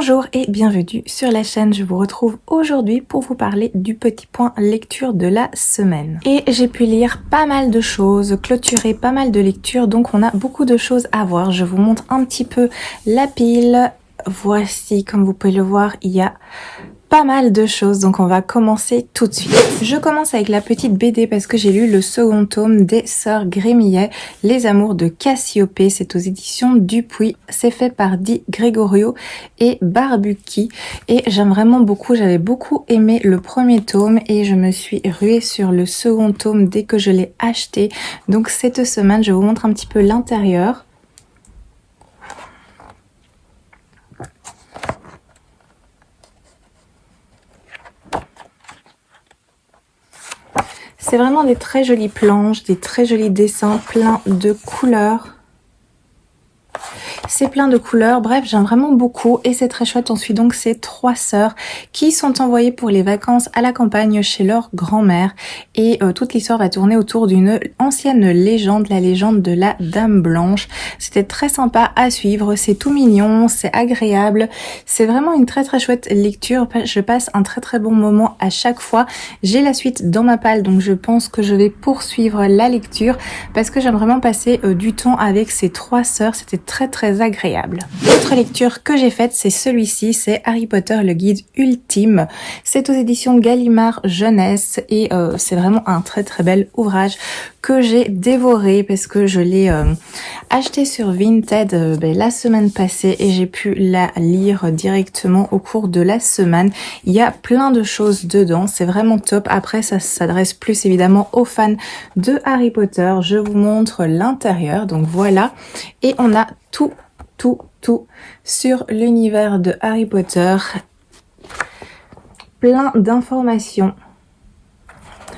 Bonjour et bienvenue sur la chaîne, je vous retrouve aujourd'hui pour vous parler du petit point lecture de la semaine. Et j'ai pu lire pas mal de choses, clôturer pas mal de lectures, donc on a beaucoup de choses à voir. Je vous montre un petit peu la pile. Voici, comme vous pouvez le voir, il y a pas mal de choses, donc on va commencer tout de suite. Je commence avec la petite BD parce que j'ai lu le second tome des Sœurs Grémillet, Les Amours de Cassiopée. C'est aux éditions Dupuis. C'est fait par Di Gregorio et Barbucchi et j'aime vraiment beaucoup. J'avais beaucoup aimé le premier tome et je me suis ruée sur le second tome dès que je l'ai acheté. Donc cette semaine, je vous montre un petit peu l'intérieur. C'est vraiment des très jolies planches, des très jolis dessins, plein de couleurs. c'est plein de couleurs, bref j'aime vraiment beaucoup et c'est très chouette. On suit donc ces 3 sœurs qui sont envoyées pour les vacances à la campagne chez leur grand-mère et toute l'histoire va tourner autour d'une ancienne légende, la légende de la Dame Blanche. C'était très sympa à suivre, c'est tout mignon, c'est agréable, c'est vraiment une très chouette lecture. Je passe un très bon moment à chaque fois. J'ai la suite dans ma palle, donc je pense que je vais poursuivre la lecture parce que j'aime vraiment passer du temps avec ces 3 sœurs. C'était très agréable. L'autre lecture que j'ai faite, c'est celui-ci, c'est Harry Potter le guide ultime. C'est aux éditions Gallimard Jeunesse et c'est vraiment un très bel ouvrage que j'ai dévoré parce que je l'ai acheté sur Vinted la semaine passée et j'ai pu la lire directement au cours de la semaine. Il y a plein de choses dedans, c'est vraiment top. Après ça s'adresse plus évidemment aux fans de Harry Potter. Je vous montre l'intérieur, donc voilà, et on a tout sur l'univers de Harry Potter, plein d'informations.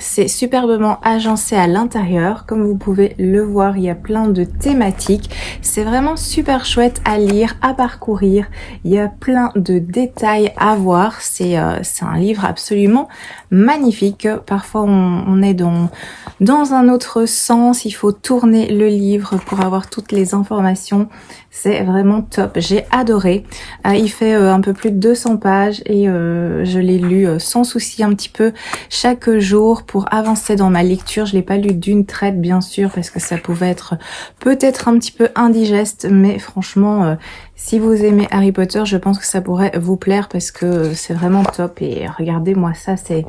C'est superbement agencé à l'intérieur, comme vous pouvez le voir, il y a plein de thématiques. C'est vraiment super chouette à lire, à parcourir. Il y a plein de détails à voir. C'est un livre absolument magnifique. Parfois on est dans un autre sens, il faut tourner le livre pour avoir toutes les informations. C'est vraiment top, j'ai adoré. Il fait un peu plus de 200 pages et je l'ai lu sans souci un petit peu chaque jour pour avancer dans ma lecture. Je l'ai pas lu d'une traite bien sûr parce que ça pouvait être peut-être un petit peu indigeste, mais franchement si vous aimez Harry Potter, je pense que ça pourrait vous plaire parce que c'est vraiment top. Et regardez-moi ça, c'est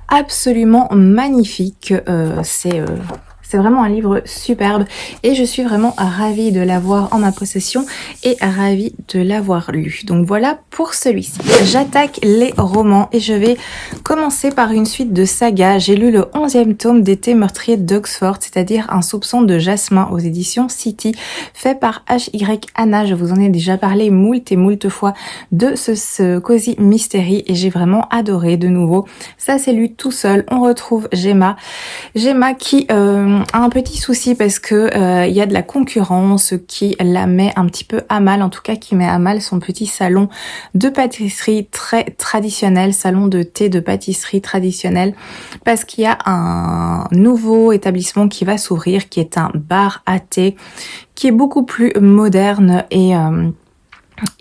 absolument magnifique. C'est vraiment un livre superbe et je suis vraiment ravie de l'avoir en ma possession et ravie de l'avoir lu. Donc voilà pour celui-ci. J'attaque les romans et je vais commencer par une suite de sagas. J'ai lu le 11e tome d'été meurtrier d'Oxford, c'est-à-dire Un soupçon de Jasmin aux éditions City, fait par H.Y. Hannah. Je vous en ai déjà parlé moult et moult fois de ce cosy mystery et j'ai vraiment adoré de nouveau. Ça c'est lu tout seul. On retrouve Gemma qui un petit souci parce que il y a de la concurrence qui la met un petit peu à mal, en tout cas qui met à mal son petit salon de pâtisserie très traditionnel, salon de thé de pâtisserie traditionnel, parce qu'il y a un nouveau établissement qui va s'ouvrir, qui est un bar à thé, qui est beaucoup plus moderne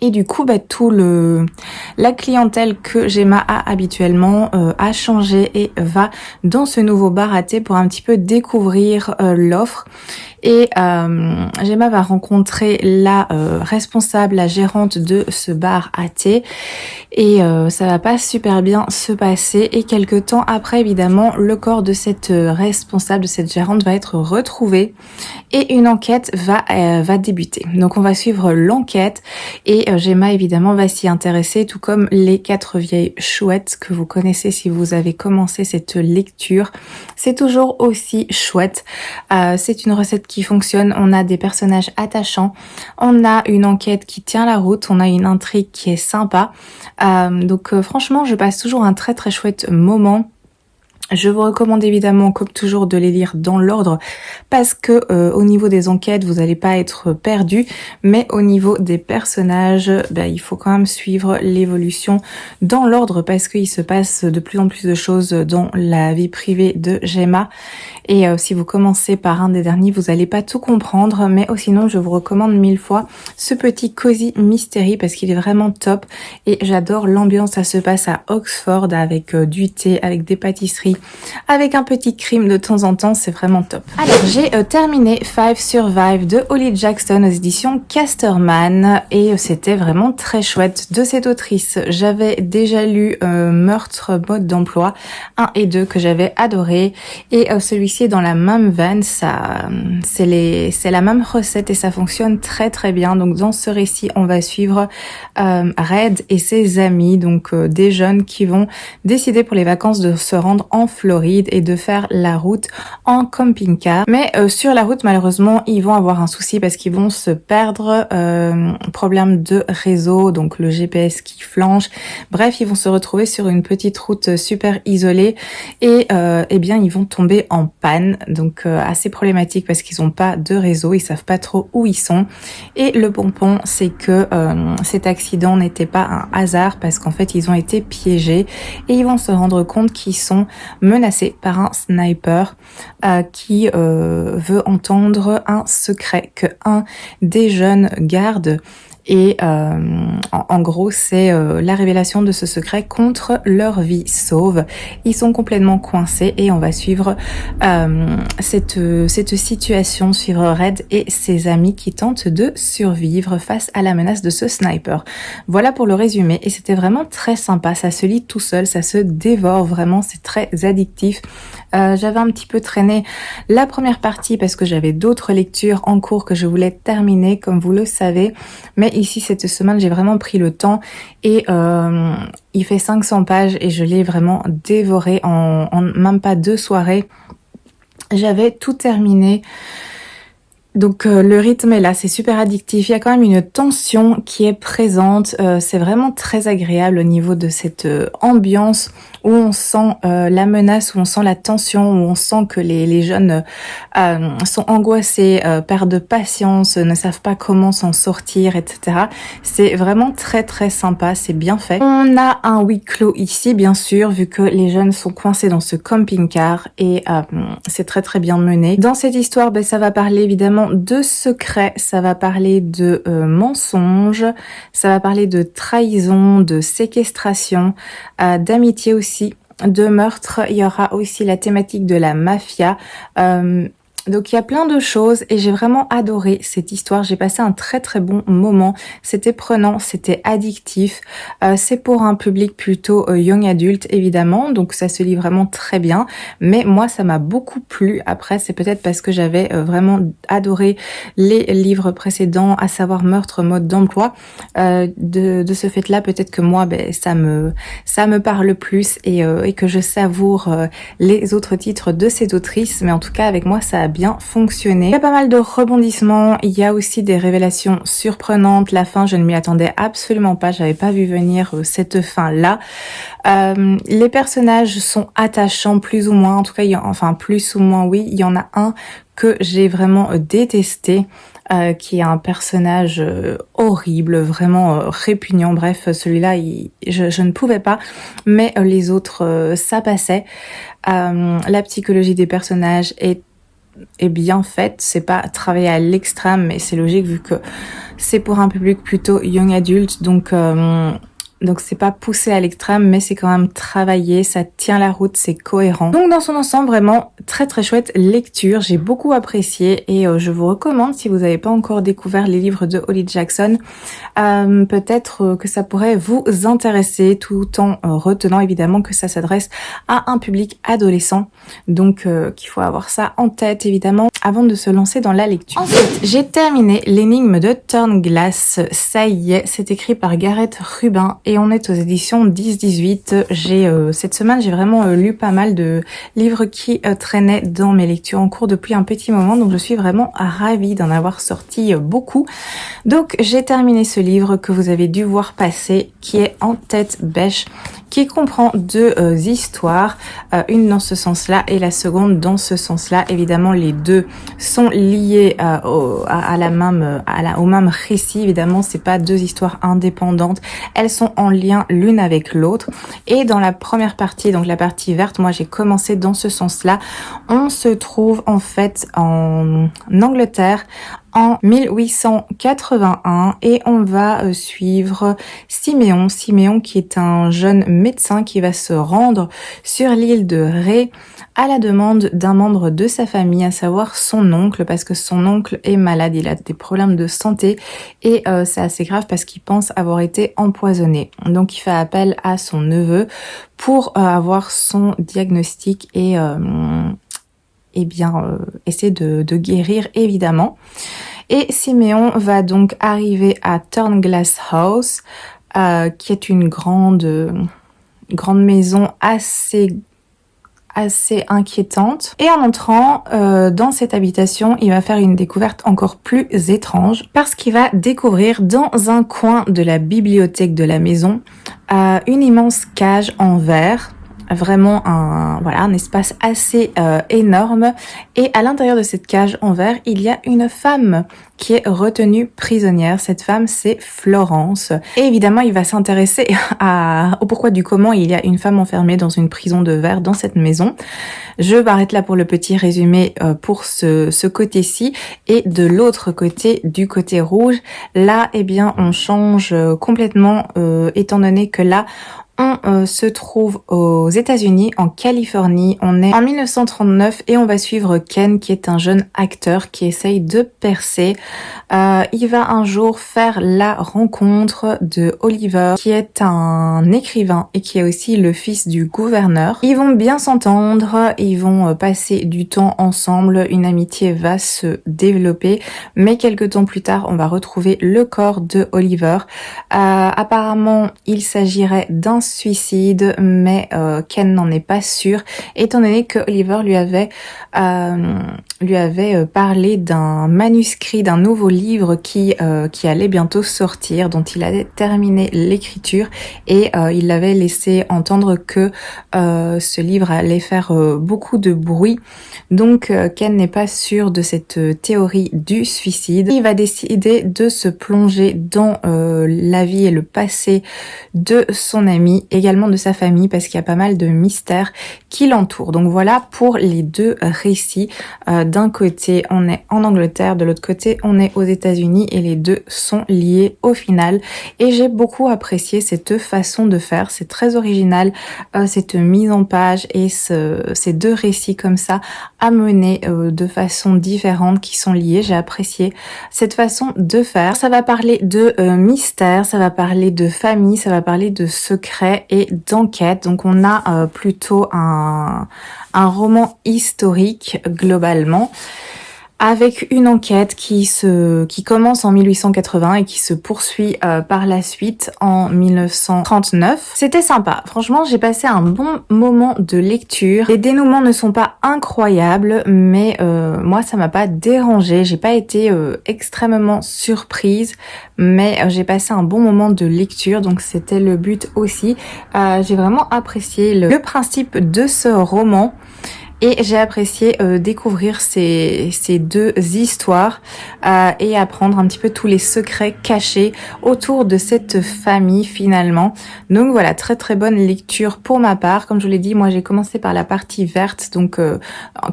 et du coup, la clientèle que Gemma a habituellement a changé et va dans ce nouveau bar à thé pour un petit peu découvrir l'offre. Et Gemma va rencontrer la responsable, la gérante de ce bar à thé. Et ça va pas super bien se passer. Et quelque temps après, évidemment, le corps de cette responsable, de cette gérante va être retrouvé. Et une enquête va débuter. Donc on va suivre l'enquête. Et Gemma, évidemment, va s'y intéresser, tout comme les 4 vieilles chouettes que vous connaissez si vous avez commencé cette lecture. C'est toujours aussi chouette. C'est une recette qui fonctionne. On a des personnages attachants. On a une enquête qui tient la route. On a une intrigue qui est sympa. Donc franchement, je passe toujours un très chouette moment. Je vous recommande évidemment, comme toujours, de les lire dans l'ordre parce que au niveau des enquêtes, vous n'allez pas être perdu, mais au niveau des personnages, il faut quand même suivre l'évolution dans l'ordre parce qu'il se passe de plus en plus de choses dans la vie privée de Gemma. Et si vous commencez par un des derniers, vous n'allez pas tout comprendre, mais sinon, je vous recommande 1000 fois ce petit cosy mystery parce qu'il est vraiment top et j'adore l'ambiance. Ça se passe à Oxford avec du thé, avec des pâtisseries, avec un petit crime de temps en temps, c'est vraiment top. Alors j'ai terminé Five Survive de Holly Jackson aux éditions Casterman et c'était vraiment très chouette. De cette autrice, j'avais déjà lu Meurtre mode d'emploi 1 et 2 que j'avais adoré et celui-ci est dans la même veine, c'est la même recette et ça fonctionne très bien. Donc dans ce récit, on va suivre Red et ses amis, donc des jeunes qui vont décider pour les vacances de se rendre en Floride et de faire la route en camping-car. Mais sur la route, malheureusement, ils vont avoir un souci parce qu'ils vont se perdre, problème de réseau, donc le GPS qui flanche. Bref, ils vont se retrouver sur une petite route super isolée et eh bien, ils vont tomber en panne, donc assez problématique parce qu'ils n'ont pas de réseau, ils savent pas trop où ils sont. Et le pompon, c'est que cet accident n'était pas un hasard parce qu'en fait ils ont été piégés et ils vont se rendre compte qu'ils sont menacés par un sniper qui veut entendre un secret que un des jeunes garde. Et en gros, c'est la révélation de ce secret contre leur vie sauve. Ils sont complètement coincés et on va suivre cette situation, suivre Red et ses amis qui tentent de survivre face à la menace de ce sniper. Voilà pour le résumé et c'était vraiment très sympa. Ça se lit tout seul, ça se dévore vraiment, c'est très addictif. J'avais un petit peu traîné la première partie parce que j'avais d'autres lectures en cours que je voulais terminer, comme vous le savez. Mais ici, cette semaine, j'ai vraiment pris le temps et il fait 500 pages et je l'ai vraiment dévoré en même pas 2 soirées. J'avais tout terminé. Donc le rythme est là, c'est super addictif. Il y a quand même une tension qui est présente. C'est vraiment très agréable au niveau de cette ambiance où on sent la menace, où on sent la tension, où on sent que les jeunes sont angoissés, perdent patience, ne savent pas comment s'en sortir, etc. C'est vraiment très très sympa, c'est bien fait. On a un huis clos ici, bien sûr, vu que les jeunes sont coincés dans ce camping-car et c'est très très bien mené. Dans cette histoire, ça va parler évidemment de secrets, ça va parler de mensonges, ça va parler de trahison, de séquestration, d'amitié aussi, de meurtre. Il y aura aussi la thématique de la mafia. Donc il y a plein de choses et j'ai vraiment adoré cette histoire. J'ai passé un très très bon moment. C'était prenant, c'était addictif. C'est pour un public plutôt young adulte évidemment, donc ça se lit vraiment très bien. Mais moi ça m'a beaucoup plu. Après c'est peut-être parce que j'avais vraiment adoré les livres précédents, à savoir Meurtre, mode d'emploi. De ce fait-là, peut-être que moi ça me parle plus et que je savoure les autres titres de cette autrice. Mais en tout cas avec moi ça a bien fonctionné. Il y a pas mal de rebondissements, il y a aussi des révélations surprenantes. La fin, je ne m'y attendais absolument pas, j'avais pas vu venir cette fin-là. Les personnages sont attachants plus ou moins, en tout cas, plus ou moins oui, il y en a un que j'ai vraiment détesté. Qui est un personnage horrible, vraiment répugnant. Bref, celui-là, je ne pouvais pas, mais les autres, ça passait. La psychologie des personnages est bien faite, c'est pas travaillé à l'extrême, mais c'est logique vu que c'est pour un public plutôt young adulte, donc c'est pas poussé à l'extrême, mais c'est quand même travaillé, ça tient la route, c'est cohérent. Donc dans son ensemble, vraiment très très chouette lecture, j'ai beaucoup apprécié et je vous recommande, si vous n'avez pas encore découvert les livres de Holly Jackson, peut-être que ça pourrait vous intéresser, tout en retenant évidemment que ça s'adresse à un public adolescent, donc qu'il faut avoir ça en tête évidemment avant de se lancer dans la lecture. Ensuite, j'ai terminé l'énigme de Turnglass, ça y est, c'est écrit par Gareth Rubin et on est aux éditions 10-18. Cette semaine, j'ai vraiment lu pas mal de livres qui traînaient dans mes lectures en cours depuis un petit moment, donc je suis vraiment ravie d'en avoir sorti beaucoup. Donc j'ai terminé ce livre que vous avez dû voir passer, qui est En tête bêche, qui comprend 2 histoires, une dans ce sens-là et la seconde dans ce sens-là. Évidemment, les deux sont liées au même récit. Évidemment, c'est pas 2 histoires indépendantes. Elles sont en lien l'une avec l'autre. Et dans la première partie, donc la partie verte, moi j'ai commencé dans ce sens-là. On se trouve en fait en Angleterre en 1881 et on va suivre Siméon qui est un jeune médecin qui va se rendre sur l'île de Ré à la demande d'un membre de sa famille, à savoir son oncle, parce que son oncle est malade, il a des problèmes de santé et c'est assez grave parce qu'il pense avoir été empoisonné. Donc il fait appel à son neveu pour avoir son diagnostic et essayer de guérir évidemment. Et Siméon va donc arriver à Turnglass House, qui est une grande maison assez inquiétante. Et en entrant dans cette habitation, il va faire une découverte encore plus étrange parce qu'il va découvrir dans un coin de la bibliothèque de la maison une immense cage en verre vraiment un espace assez énorme. Et à l'intérieur de cette cage en verre, il y a une femme qui est retenue prisonnière. Cette femme, c'est Florence. Et évidemment, il va s'intéresser au pourquoi du comment il y a une femme enfermée dans une prison de verre dans cette maison. Je m'arrête là pour le petit résumé pour ce côté-ci. Et de l'autre côté, du côté rouge, là, eh bien, on change complètement, étant donné que là, on se trouve aux États-Unis, en Californie. On est en 1939 et on va suivre Ken, qui est un jeune acteur qui essaye de percer. Il va un jour faire la rencontre de Oliver, qui est un écrivain et qui est aussi le fils du gouverneur. Ils vont bien s'entendre, ils vont passer du temps ensemble, une amitié va se développer, mais quelques temps plus tard, on va retrouver le corps de Oliver. Apparemment, il s'agirait d'un suicide, mais Ken n'en est pas sûr, étant donné que Oliver lui avait parlé d'un manuscrit, d'un nouveau livre qui allait bientôt sortir, dont il avait terminé l'écriture, et il l'avait laissé entendre que ce livre allait faire beaucoup de bruit. Donc Ken n'est pas sûr de cette théorie du suicide. Il va décider de se plonger dans la vie et le passé de son ami, également de sa famille, parce qu'il y a pas mal de mystères qui l'entourent. Donc voilà pour les deux récits. D'un côté, on est en Angleterre, de l'autre côté, on est aux États-Unis, et les deux sont liés au final. Et j'ai beaucoup apprécié cette façon de faire. C'est très original, cette mise en page et ces deux récits comme ça amenés de façon différente qui sont liés. J'ai apprécié cette façon de faire. Ça va parler de mystère, ça va parler de famille, ça va parler de secrets et d'enquête. Donc on a plutôt un roman historique globalement, avec une enquête qui commence en 1880 et qui se poursuit par la suite en 1939. C'était sympa. Franchement, j'ai passé un bon moment de lecture. Les dénouements ne sont pas incroyables, mais moi, ça m'a pas dérangé. J'ai pas été extrêmement surprise, mais j'ai passé un bon moment de lecture, donc c'était le but aussi. J'ai vraiment apprécié le principe de ce roman. Et j'ai apprécié découvrir ces deux histoires et apprendre un petit peu tous les secrets cachés autour de cette famille finalement. Donc voilà, très très bonne lecture pour ma part. Comme je vous l'ai dit, moi j'ai commencé par la partie verte, donc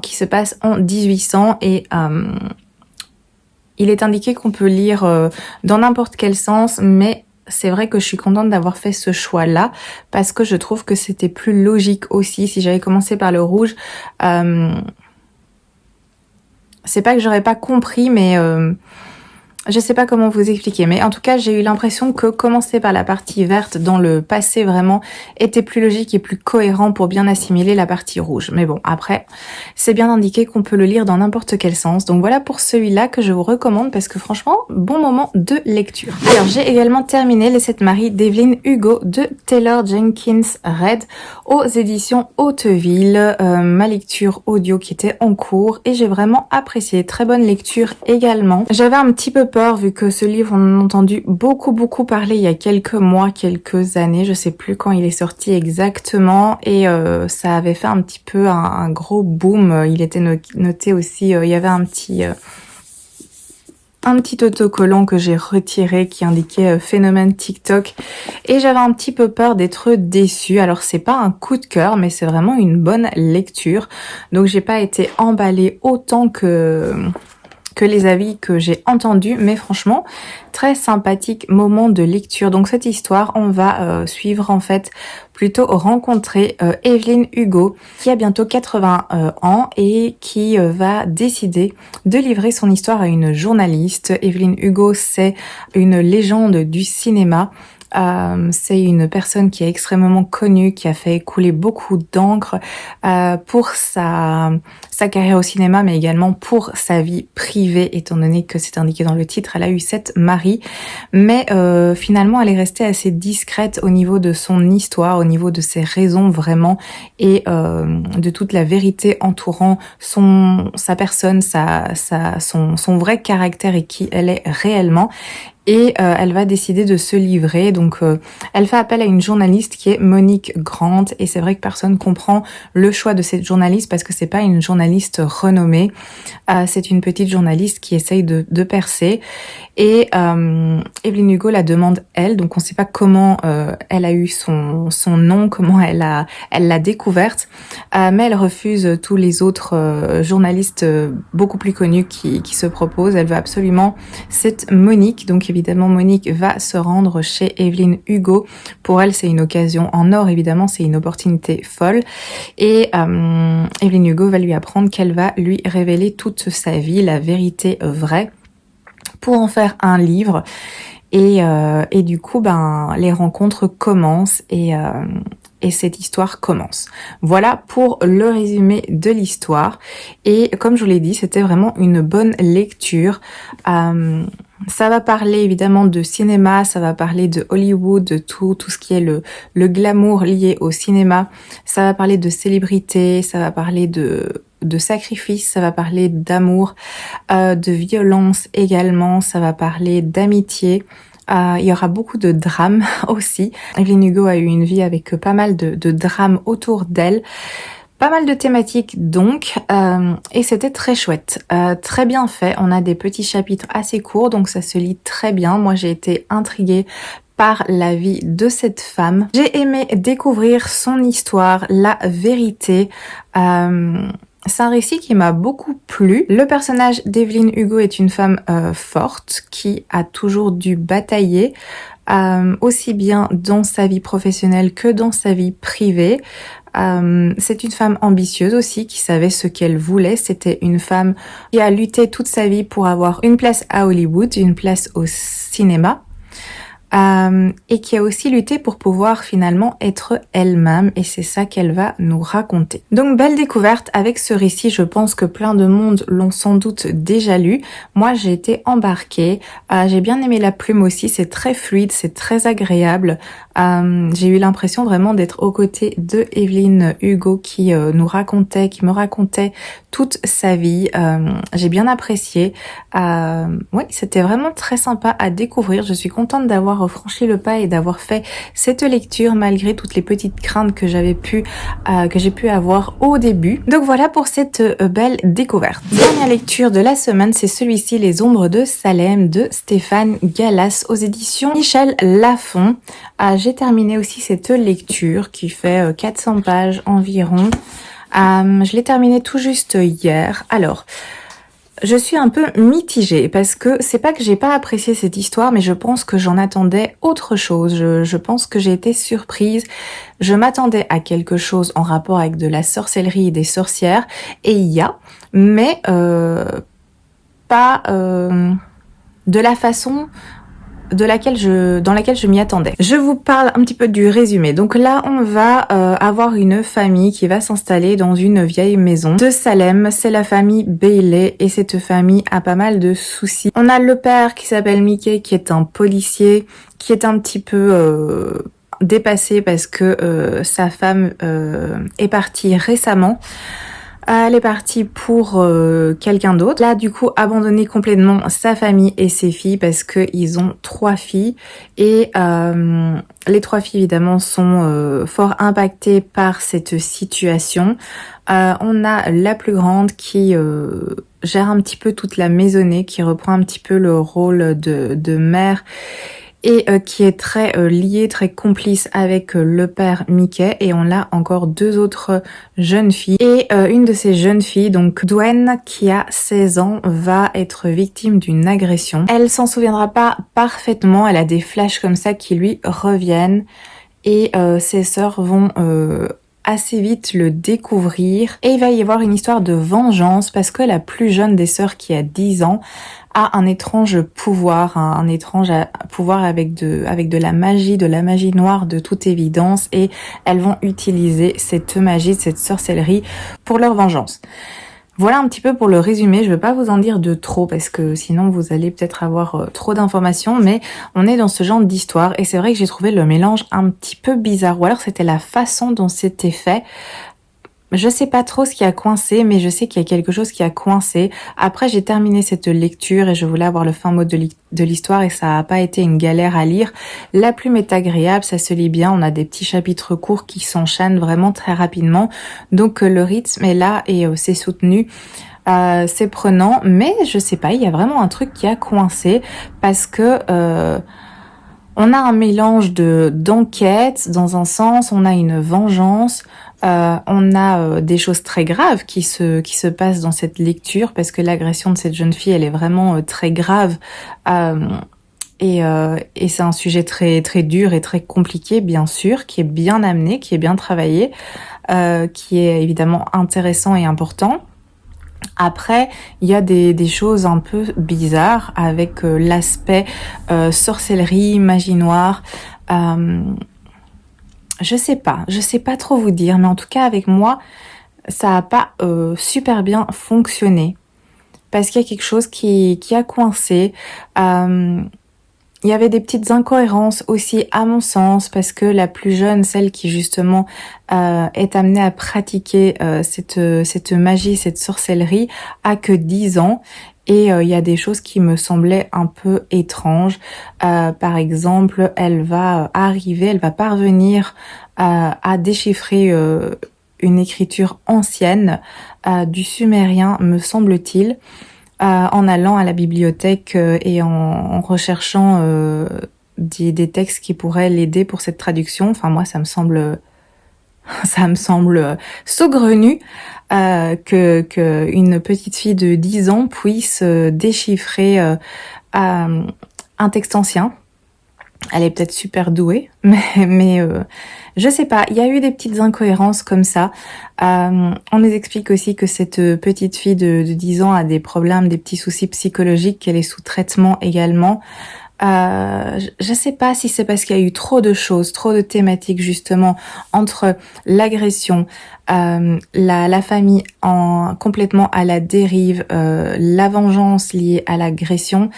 qui se passe en 1800, et il est indiqué qu'on peut lire dans n'importe quel sens, mais c'est vrai que je suis contente d'avoir fait ce choix-là, parce que je trouve que c'était plus logique aussi. Si j'avais commencé par le rouge, c'est pas que j'aurais pas compris, mais je sais pas comment vous expliquer, mais en tout cas j'ai eu l'impression que commencer par la partie verte dans le passé vraiment était plus logique et plus cohérent pour bien assimiler la partie rouge. Mais bon, après c'est bien indiqué qu'on peut le lire dans n'importe quel sens. Donc voilà pour celui-là que je vous recommande, parce que franchement, bon moment de lecture. Alors j'ai également terminé Les Sept Maris d'Evelyn Hugo de Taylor Jenkins Reid aux éditions Hauteville, ma lecture audio qui était en cours, et j'ai vraiment apprécié. Très bonne lecture également. J'avais un petit peu peur, vu que ce livre, on en a entendu beaucoup parler il y a quelques mois, quelques années, je sais plus quand il est sorti exactement, et ça avait fait un petit peu un gros boom. Il était noté aussi, il y avait un petit autocollant que j'ai retiré qui indiquait phénomène TikTok, et j'avais un petit peu peur d'être déçue. Alors c'est pas un coup de cœur, mais c'est vraiment une bonne lecture, donc j'ai pas été emballée autant que les avis que j'ai entendus, mais franchement très sympathique moment de lecture. Donc cette histoire, on va suivre en fait, plutôt rencontrer Evelyn Hugo, qui a bientôt 80 ans et qui va décider de livrer son histoire à une journaliste. Evelyn Hugo, c'est une légende du cinéma. C'est une personne qui est extrêmement connue, qui a fait couler beaucoup d'encre pour sa carrière au cinéma, mais également pour sa vie privée, étant donné que c'est indiqué dans le titre. Elle a eu 7 maris, mais finalement elle est restée assez discrète au niveau de son histoire, au niveau de ses raisons vraiment, et de toute la vérité entourant sa personne, son vrai caractère et qui elle est réellement. et elle va décider de se livrer. Donc elle fait appel à une journaliste qui est Monique Grant, et c'est vrai que personne comprend le choix de cette journaliste parce que c'est pas une journaliste renommée, c'est une petite journaliste qui essaye de percer. Et Evelyn Hugo la demande elle, donc on ne sait pas comment elle a eu son nom, comment elle l'a découverte, mais elle refuse tous les autres journalistes beaucoup plus connus qui se proposent. Elle veut absolument cette Monique, donc évidemment Monique va se rendre chez Evelyn Hugo. Pour elle c'est une occasion en or, évidemment c'est une opportunité folle, et Evelyn Hugo va lui apprendre qu'elle va lui révéler toute sa vie, la vérité vraie, pour en faire un livre. Et du coup, les rencontres commencent et cette histoire commence. Voilà pour le résumé de l'histoire. Et comme je vous l'ai dit, c'était vraiment une bonne lecture. Ça va parler évidemment de cinéma, ça va parler de Hollywood, de tout ce qui est le glamour lié au cinéma. Ça va parler de célébrité, ça va parler de sacrifice, ça va parler d'amour, de violence également, ça va parler d'amitié. Il y aura beaucoup de drames aussi. Evelyn Hugo a eu une vie avec pas mal de drames autour d'elle. Pas mal de thématiques donc, et c'était très chouette, très bien fait. On a des petits chapitres assez courts, donc ça se lit très bien. Moi j'ai été intriguée par la vie de cette femme. J'ai aimé découvrir son histoire, la vérité. C'est un récit qui m'a beaucoup plu. Le personnage d'Evelyn Hugo est une femme forte qui a toujours dû batailler, aussi bien dans sa vie professionnelle que dans sa vie privée. C'est une femme ambitieuse aussi, qui savait ce qu'elle voulait. C'était une femme qui a lutté toute sa vie pour avoir une place à Hollywood, une place au cinéma. Et qui a aussi lutté pour pouvoir finalement être elle-même, et c'est ça qu'elle va nous raconter. Donc belle découverte avec ce récit, je pense que plein de monde l'ont sans doute déjà lu. Moi j'ai été embarquée, j'ai bien aimé la plume aussi, c'est très fluide, c'est très agréable. J'ai eu l'impression vraiment d'être aux côtés de Evelyn Hugo qui me racontait toute sa vie. J'ai bien apprécié. Oui, c'était vraiment très sympa à découvrir. Je suis contente d'avoir franchi le pas et d'avoir fait cette lecture malgré toutes les petites craintes que j'ai pu avoir au début. Donc voilà pour cette belle découverte. Dernière lecture de la semaine, c'est celui-ci, Les Ombres de Salem de Stéphane Gallas aux éditions Michel Lafon. J'ai terminé aussi cette lecture qui fait 400 pages environ. Je l'ai terminé tout juste hier. Alors, je suis un peu mitigée parce que c'est pas que j'ai pas apprécié cette histoire, mais je pense que j'en attendais autre chose. Je pense que j'ai été surprise. Je m'attendais à quelque chose en rapport avec de la sorcellerie et des sorcières, et il y a, mais pas de la façon dans laquelle je m'y attendais. Je vous parle un petit peu du résumé. Donc là, on va avoir une famille qui va s'installer dans une vieille maison de Salem. C'est la famille Bailey, et cette famille a pas mal de soucis. On a le père qui s'appelle Mickey, qui est un policier, qui est un petit peu dépassé parce que sa femme est partie récemment. Elle est partie pour quelqu'un d'autre. Là, du coup, abandonné complètement sa famille et ses filles parce que ils ont 3 filles. Et les 3 filles, évidemment, sont fort impactées par cette situation. On a la plus grande qui gère un petit peu toute la maisonnée, qui reprend un petit peu le rôle de mère, et qui est très liée, très complice avec le père Mickey. Et on a encore 2 autres jeunes filles. Et une de ces jeunes filles, donc Dwayne, qui a 16 ans, va être victime d'une agression. Elle s'en souviendra pas parfaitement, elle a des flashs comme ça qui lui reviennent. Et ses sœurs vont assez vite le découvrir. Et il va y avoir une histoire de vengeance parce que la plus jeune des sœurs, qui a 10 ans, a un étrange pouvoir, un étrange pouvoir avec de la magie noire de toute évidence, et elles vont utiliser cette magie, cette sorcellerie pour leur vengeance. Voilà un petit peu pour le résumé. Je ne veux pas vous en dire de trop parce que sinon vous allez peut-être avoir trop d'informations, mais on est dans ce genre d'histoire, et c'est vrai que j'ai trouvé le mélange un petit peu bizarre, ou alors c'était la façon dont c'était fait. Je sais pas trop ce qui a coincé, mais je sais qu'il y a quelque chose qui a coincé. Après, j'ai terminé cette lecture et je voulais avoir le fin mot de l'histoire et ça a pas été une galère à lire. La plume est agréable, ça se lit bien. On a des petits chapitres courts qui s'enchaînent vraiment très rapidement. Donc, le rythme est là et c'est soutenu. C'est prenant, mais je sais pas, il y a vraiment un truc qui a coincé parce que on a un mélange d'enquête dans un sens, on a une vengeance, on a des choses très graves qui se passent dans cette lecture parce que l'agression de cette jeune fille, elle est vraiment très grave. Et c'est un sujet très très dur et très compliqué, bien sûr, qui est bien amené, qui est bien travaillé, qui est évidemment intéressant et important. Après, il y a des choses un peu bizarres avec l'aspect sorcellerie, magie noire. Je sais pas trop vous dire, mais en tout cas avec moi, ça a pas super bien fonctionné parce qu'il y a quelque chose qui a coincé. Il y avait des petites incohérences aussi à mon sens parce que la plus jeune, celle qui justement est amenée à pratiquer cette magie, cette sorcellerie, a que 10 ans. Et il y a des choses qui me semblaient un peu étranges. Par exemple, elle va parvenir à déchiffrer une écriture ancienne du sumérien, me semble-t-il. En allant à la bibliothèque et en recherchant des textes qui pourraient l'aider pour cette traduction. Enfin, moi, ça me semble saugrenu que une petite fille de 10 ans puisse déchiffrer un texte ancien. Elle est peut-être super douée, mais je sais pas. Il y a eu des petites incohérences comme ça. On nous explique aussi que cette petite fille de 10 ans a des problèmes, des petits soucis psychologiques, qu'elle est sous traitement également. Je sais pas si c'est parce qu'il y a eu trop de choses, trop de thématiques justement entre l'agression, la famille complètement à la dérive, la vengeance liée à l'agression,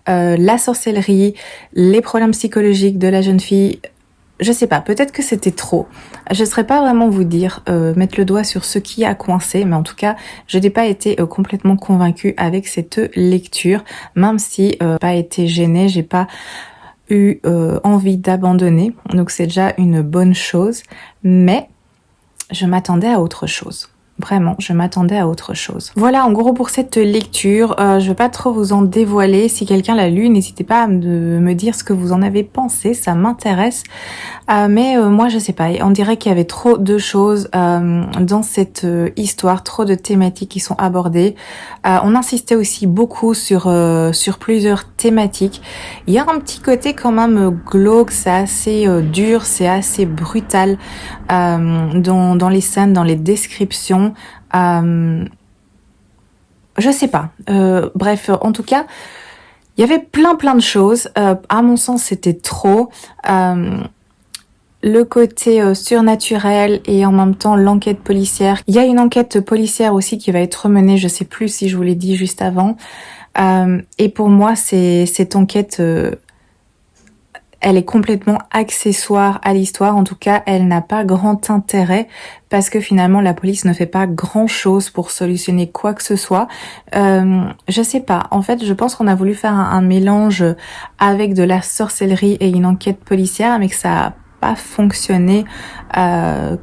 la sorcellerie, les problèmes psychologiques de la jeune fille. Je sais pas, peut-être que c'était trop. Je saurais pas vraiment vous dire, mettre le doigt sur ce qui a coincé, mais en tout cas, je n'ai pas été complètement convaincue avec cette lecture, même si pas été gênée, j'ai pas eu envie d'abandonner, donc c'est déjà une bonne chose, mais je m'attendais à autre chose. Vraiment, je m'attendais à autre chose. Voilà, en gros, pour cette lecture, je vais pas trop vous en dévoiler. Si quelqu'un l'a lu, n'hésitez pas à me dire ce que vous en avez pensé, ça m'intéresse. Mais moi, je sais pas, on dirait qu'il y avait trop de choses dans cette histoire, trop de thématiques qui sont abordées. On insistait aussi beaucoup sur plusieurs thématiques. Il y a un petit côté quand même glauque, c'est assez dur, c'est assez brutal dans les scènes, dans les descriptions. Je sais pas. Bref, en tout cas, il y avait plein de choses. À mon sens, c'était trop. Le côté surnaturel et en même temps l'enquête policière. Il y a une enquête policière aussi qui va être menée, je sais plus si je vous l'ai dit juste avant. Et pour moi, cette enquête, elle est complètement accessoire à l'histoire. En tout cas, elle n'a pas grand intérêt parce que finalement, la police ne fait pas grand chose pour solutionner quoi que ce soit. Je sais pas. En fait, je pense qu'on a voulu faire un mélange avec de la sorcellerie et une enquête policière, mais que ça a pas fonctionné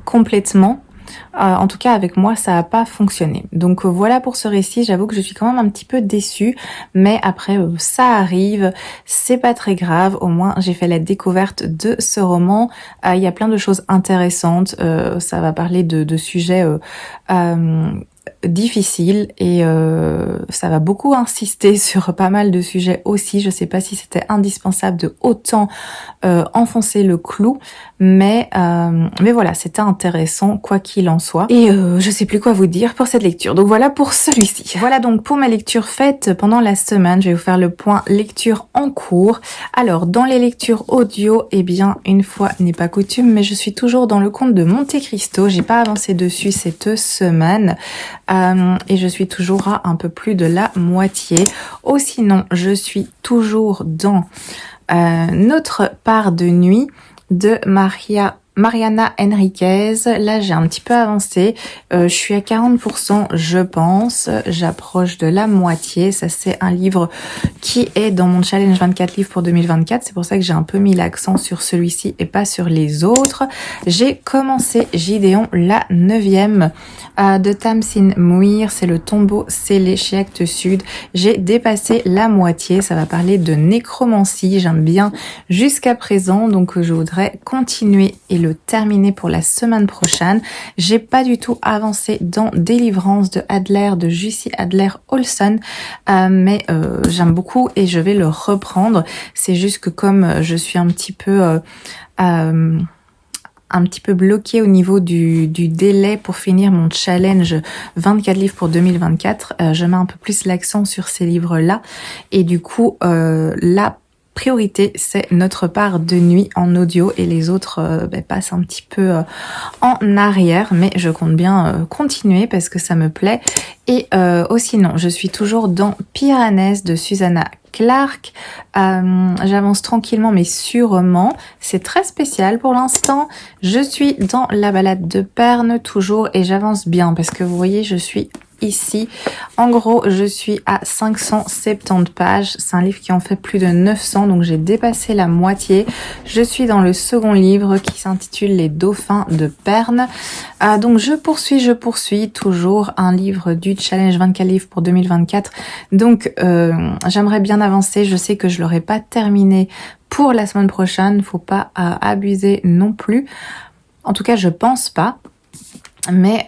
complètement. En tout cas, avec moi, ça n'a pas fonctionné. Donc voilà pour ce récit. J'avoue que je suis quand même un petit peu déçue, mais après, ça arrive. C'est pas très grave. Au moins, j'ai fait la découverte de ce roman. Il y a plein de choses intéressantes. Ça va parler de sujets difficile et ça va beaucoup insister sur pas mal de sujets aussi. Je sais pas si c'était indispensable de autant enfoncer le clou, mais voilà, c'était intéressant quoi qu'il en soit. Et je sais plus quoi vous dire pour cette lecture. Donc voilà pour celui-ci. Voilà donc pour ma lecture faite pendant la semaine. Je vais vous faire le point lecture en cours. Alors dans les lectures audio, eh bien une fois n'est pas coutume, mais je suis toujours dans le conte de Monte Cristo. J'ai pas avancé dessus cette semaine. Et je suis toujours à un peu plus de la moitié. Oh, sinon, je suis toujours dans Notre part de nuit de Maria Mariana Enriquez, là j'ai un petit peu avancé, je suis à 40% je pense, j'approche de la moitié, ça c'est un livre qui est dans mon challenge 24 livres pour 2024, c'est pour ça que j'ai un peu mis l'accent sur celui-ci et pas sur les autres. J'ai commencé Gideon, la 9e de Tamsin Muir, c'est le tombeau scellé chez Actes Sud, j'ai dépassé la moitié, ça va parler de nécromancie, j'aime bien jusqu'à présent, donc je voudrais continuer et le terminer pour la semaine prochaine. J'ai pas du tout avancé dans Délivrance de Adler, de Jussi Adler-Olsen, mais j'aime beaucoup et je vais le reprendre. C'est juste que comme je suis un petit peu bloquée au niveau du délai pour finir mon challenge 24 livres pour 2024, je mets un peu plus l'accent sur ces livres-là et du coup la priorité c'est Notre part de nuit en audio et les autres passent un petit peu en arrière, mais je compte bien continuer parce que ça me plaît. Et aussi non, je suis toujours dans Piranèse de Susanna Clark, j'avance tranquillement mais sûrement, c'est très spécial pour l'instant. Je suis dans La balade de Perne toujours et j'avance bien parce que vous voyez je suis ici. En gros, je suis à 570 pages. C'est un livre qui en fait plus de 900, donc j'ai dépassé la moitié. Je suis dans le second livre qui s'intitule Les Dauphins de Perne. Donc je poursuis toujours un livre du challenge 24 livres pour 2024. Donc j'aimerais bien avancer. Je sais que je l'aurai pas terminé pour la semaine prochaine. Faut pas abuser non plus. En tout cas, je pense pas. Mais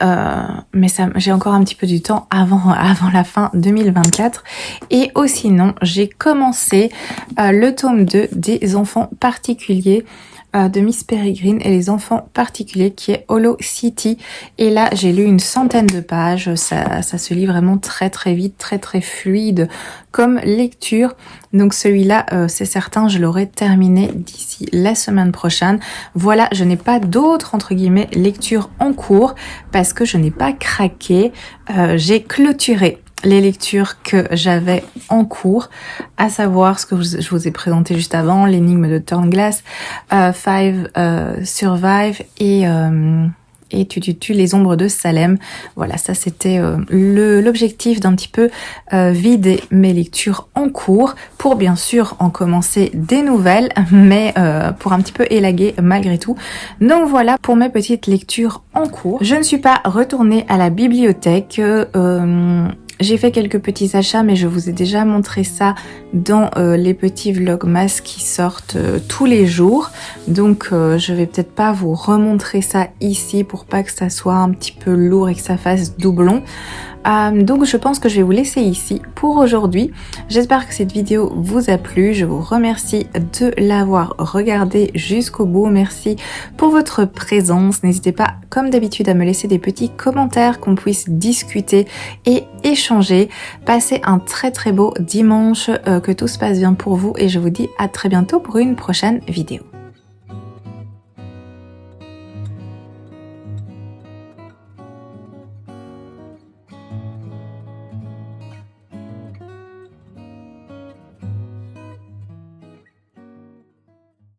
ça, j'ai encore un petit peu du temps avant la fin 2024. Et aussi non, j'ai commencé le tome 2 des enfants particuliers de Miss Peregrine et les enfants particuliers qui est Hollow City. Et là, j'ai lu une centaine de pages. Ça se lit vraiment très très vite, très très fluide comme lecture. Donc celui-là, c'est certain, je l'aurai terminé d'ici la semaine prochaine. Voilà, je n'ai pas d'autres, entre guillemets, lectures en cours parce que je n'ai pas craqué. J'ai clôturé les lectures que j'avais en cours, à savoir ce que je vous ai présenté juste avant, l'énigme de Turnglass, Five Survive et les ombres de Salem. Voilà, ça c'était l'objectif d'un petit peu vider mes lectures en cours pour bien sûr en commencer des nouvelles, mais pour un petit peu élaguer malgré tout. Donc voilà pour mes petites lectures en cours. Je ne suis pas retournée à la bibliothèque. J'ai fait quelques petits achats, mais je vous ai déjà montré ça dans les petits vlogmas qui sortent tous les jours. Donc je vais peut-être pas vous remontrer ça ici pour pas que ça soit un petit peu lourd et que ça fasse doublon. Donc je pense que je vais vous laisser ici pour aujourd'hui. J'espère que cette vidéo vous a plu. Je vous remercie de l'avoir regardée jusqu'au bout. Merci pour votre présence. N'hésitez pas, comme d'habitude, à me laisser des petits commentaires, qu'on puisse discuter et échanger. Passez un très très beau dimanche, que tout se passe bien pour vous et je vous dis à très bientôt pour une prochaine vidéo.